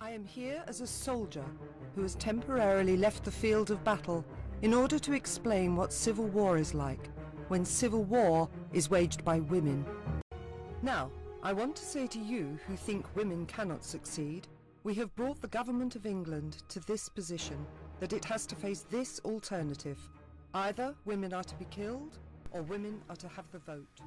I am here as a soldier who has temporarily left the field of battle in order to explain what civil war is like when civil war is waged by women. Now, I want to say to you who think women cannot succeed, we have brought the government of England to this position, that it has to face this alternative. Either women are to be killed, or women are to have the vote.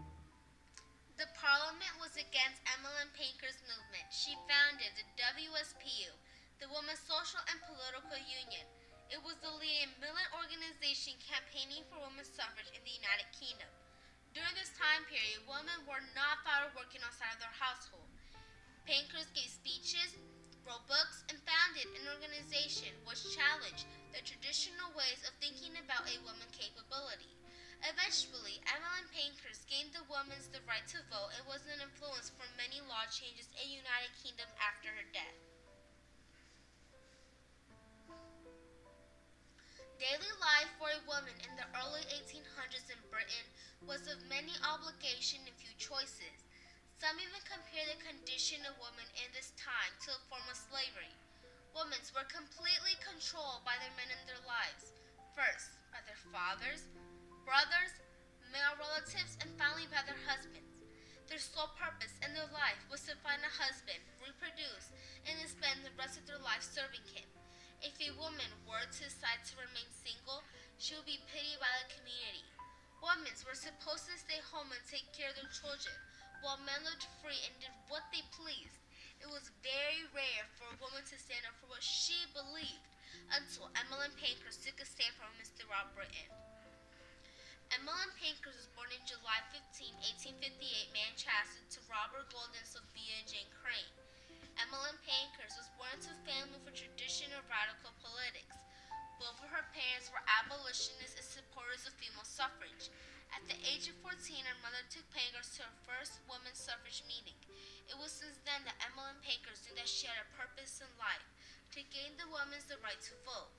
The Parliament was against Emmeline Pankhurst's movement. She founded the WSPU, the Women's Social and Political Union. It was the leading militant organization campaigning for women's suffrage in the United Kingdom. During this time period, women were not thought of working outside of their household. Pankhurst gave speeches, wrote books, and founded an organization which challenged the traditional ways of thinking about a woman's capability. Eventually, Emmeline Pankhurst gained the women the right to vote and was an influence for many law changes in the United Kingdom after her death. Daily life for a woman in the early 1800s in Britain was of many obligations and few choices. Some even compare the condition of women in this time to a form of slavery. Women were completely controlled by their men in their lives. First, by their fathers, brothers, male relatives, and finally by their husbands. Their sole purpose in their life was to find a husband, reproduce, and then spend the rest of their life serving him. If a woman were to decide to remain single, she would be pitied by the community. Women were supposed to stay home and take care of their children, while men lived free and did what they pleased. It was very rare for a woman to stand up for what she believed, until Emmeline Pankhurst took a stand for women throughout Britain. Emmeline Pankhurst was born in July 15, 1858, Manchester, to Robert Gould and Sophia Jane Crane. Emmeline Pankhurst was born into a family with a tradition of radical politics. Both of her parents were abolitionists and supporters of female suffrage. At the age of 14, her mother took Pankhurst to her first women's suffrage meeting. It was since then that Emmeline Pankhurst knew that she had a purpose in life, to gain the women the right to vote.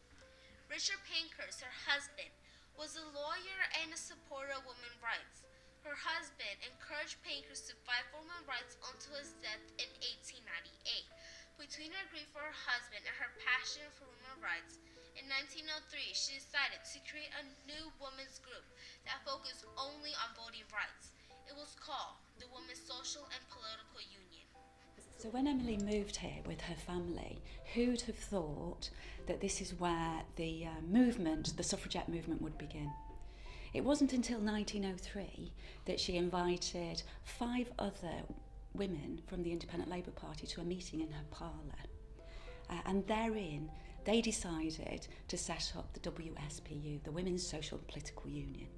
Richard Pankhurst, her husband, was a lawyer and a supporter of women's rights. Her husband encouraged Pankhurst to fight for women's rights until his death in 1898. Between her grief for her husband and her passion for women's rights, in 1903 she decided to create a new women's group that focused only on voting rights. It was called the Women's Social and Political Union. So when Emily moved here with her family, who'd have thought that this is where the suffragette movement would begin? It wasn't until 1903 that she invited 5 other women from the Independent Labour Party to a meeting in her parlour. And therein, they decided to set up the WSPU, the Women's Social and Political Union.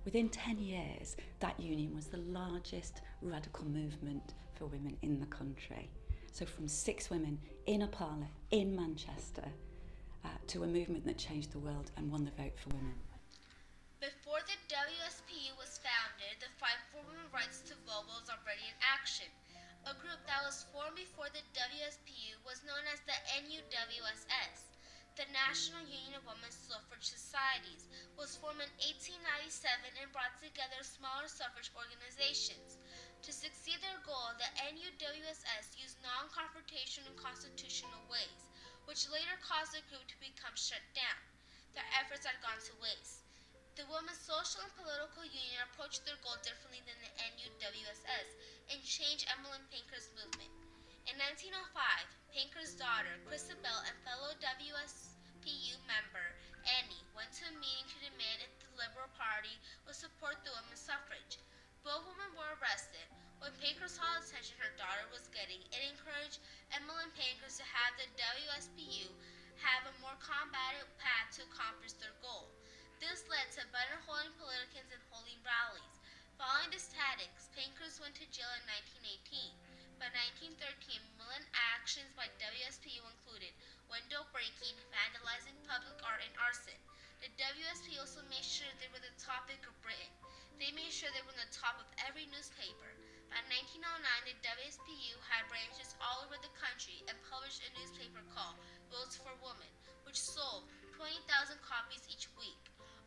Within 10 years, that union was the largest radical movement for women in the country. So from 6 women in a parlour in Manchester to a movement that changed the world and won the vote for women. Before the WSPU was founded, the fight for women's rights to vote was already in action. A group that was formed before the WSPU was known as the NUWSS. The National Union of Women's Suffrage Societies was formed in 1897 and brought together smaller suffrage organizations. To succeed their goal, the NUWSS used non-confrontational and constitutional ways, which later caused the group to become shut down. Their efforts had gone to waste. The Women's Social and Political Union approached their goal differently than the NUWSS and changed Emmeline Pankhurst's movement. In 1905, Pankhurst's daughter, Christabel, and fellow WSPU member, Annie, went to a meeting to demand if the Liberal Party would support the women's suffrage. Both women were arrested. When Pankhurst saw the attention her daughter was getting, it encouraged Emmeline Pankhurst to have the WSPU have a more combative path to accomplish their goal. This led to buttonholing politicans and holding rallies. Following these tactics, Pankhurst went to jail in 1918. By 1913, militant actions by WSPU included window breaking, vandalizing public art, and arson. The WSPU also made sure they were the topic of Britain. They made sure they were on the top of every newspaper. By 1909, the WSPU had branches all over the country and published a newspaper called Votes for Women, which sold 20,000 copies each week.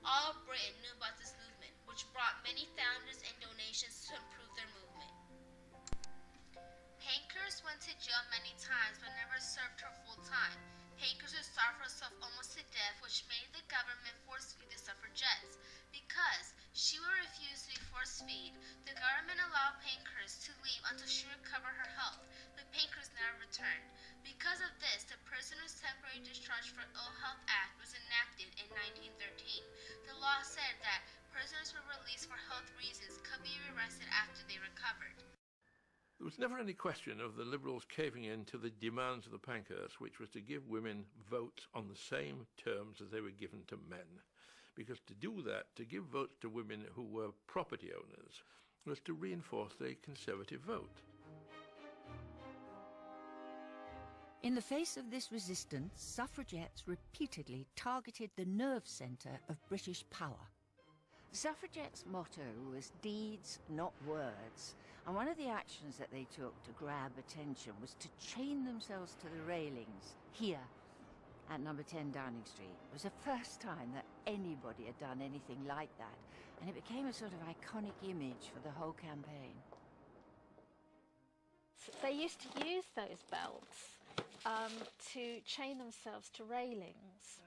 All of Britain knew about this movement, which brought many founders and donations to improve their movement. Pankhurst went to jail many times but never served speed, the government allowed Pankhurst to leave until she recovered her health, but Pankhurst never returned. Because of this, the Prisoner's Temporary Discharge for Ill Health Act was enacted in 1913. The law said that prisoners were released for health reasons could be arrested after they recovered. There was never any question of the Liberals caving in to the demands of the Pankhurst, which was to give women votes on the same terms as they were given to men. Because to do that, to give votes to women who were property owners, was to reinforce the Conservative vote. In the face of this resistance, suffragettes repeatedly targeted the nerve centre of British power. The suffragettes' motto was deeds, not words, and one of the actions that they took to grab attention was to chain themselves to the railings here at number 10 Downing Street. It was the first time that anybody had done anything like that, and it became a sort of iconic image for the whole campaign. They used to use those belts to chain themselves to railings.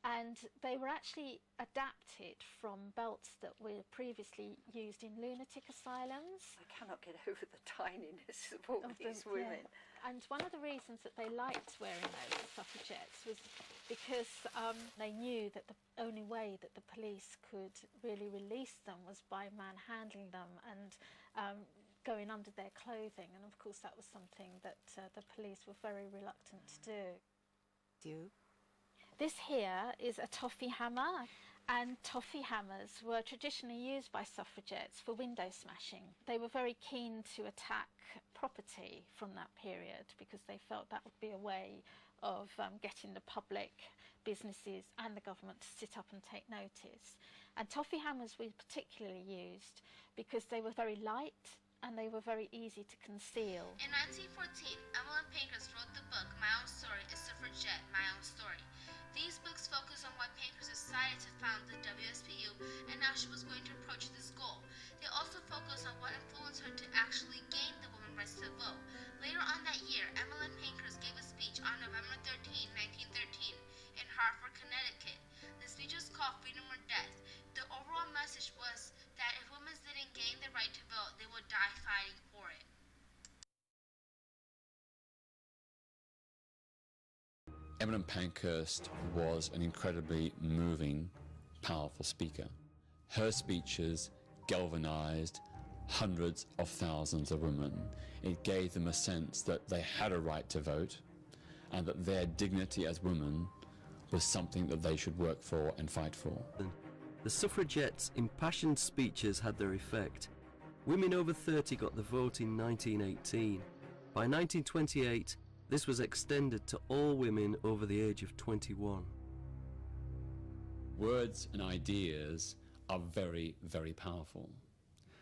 And they were actually adapted from belts that were previously used in lunatic asylums. I cannot get over the tininess of all these women. Yeah. And one of the reasons that they liked wearing those, the suffragettes, was because they knew that the only way that the police could really release them was by manhandling them and going under their clothing. And of course that was something that the police were very reluctant to do. This here is a toffee hammer, and toffee hammers were traditionally used by suffragettes for window smashing. They were very keen to attack property from that period because they felt that would be a way of getting the public, businesses and the government to sit up and take notice. And toffee hammers were particularly used because they were very light and they were very easy to conceal. In 1914, Emmeline Pankhurst wrote the book My Own Story, A Suffragette, My Own Story. These books focus on why Pankhurst decided to found the WSPU and how she was going to approach this goal. They also focus on what influenced her to actually gain the women's rights to vote. Later on that year, Emmeline Pankhurst gave a speech on November 13, 1913 in Hartford, Connecticut. The speech was called Freedom or Death. The overall message was that if women didn't gain the right to vote, they would die fighting for it. Emmeline Pankhurst was an incredibly moving, powerful speaker. Her speeches galvanized hundreds of thousands of women. It gave them a sense that they had a right to vote and that their dignity as women was something that they should work for and fight for. The suffragettes' impassioned speeches had their effect. Women over 30 got the vote in 1918. By 1928, this was extended to all women over the age of 21. Words and ideas are very, very powerful.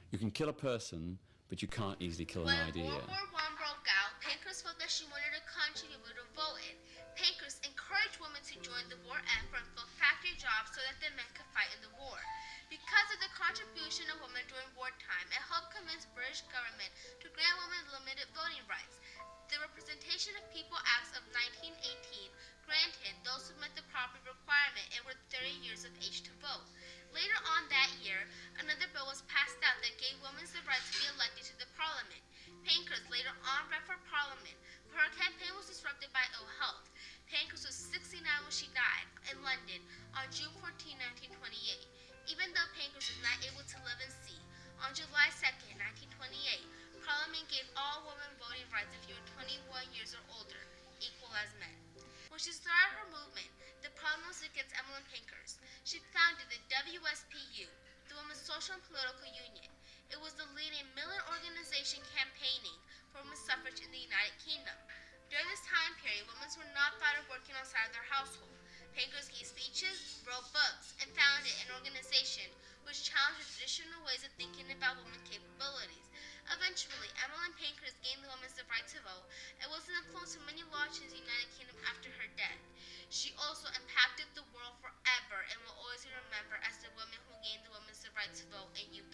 You can kill a person, but you can't easily kill an idea. When World War I broke out, Pankhurst felt that she wanted a country people to vote in. Pankhurst encouraged women to join the war effort and fill factory jobs so that the men could fight in the war. Because of the contribution of women during wartime, it helped convince British government to grant women limited voting rights. The Representation of People Acts of 1918 granted those who met the proper requirement and were 30 years of age to vote. Later on that year, another bill was passed out that gave women the right to be elected to the parliament. Pankhurst later on ran for parliament, but her campaign was disrupted by ill health. Pankhurst was 69 when she died in London on June 14, 1928. Even though Pankhurst was not able to live and see, on July 2, 1928, Parliament gave all women voting rights if you were 21 years or older, equal as men. When she started her movement, the problem was against Emmeline Pankhurst. She founded the WSPU, the Women's Social and Political Union. It was the leading militant organization campaigning for women's suffrage in the United Kingdom. During this time period, women were not thought of working outside of their household. Pankhurst gave speeches, wrote books, and founded an organization which challenged the traditional ways of thinking about women's capabilities. Eventually, Emmeline Pankhurst gained the women's right to vote and was an influence on many laws in the United Kingdom after her death. She also impacted the world forever and will always be remembered as the woman who gained the women's right to vote in UK.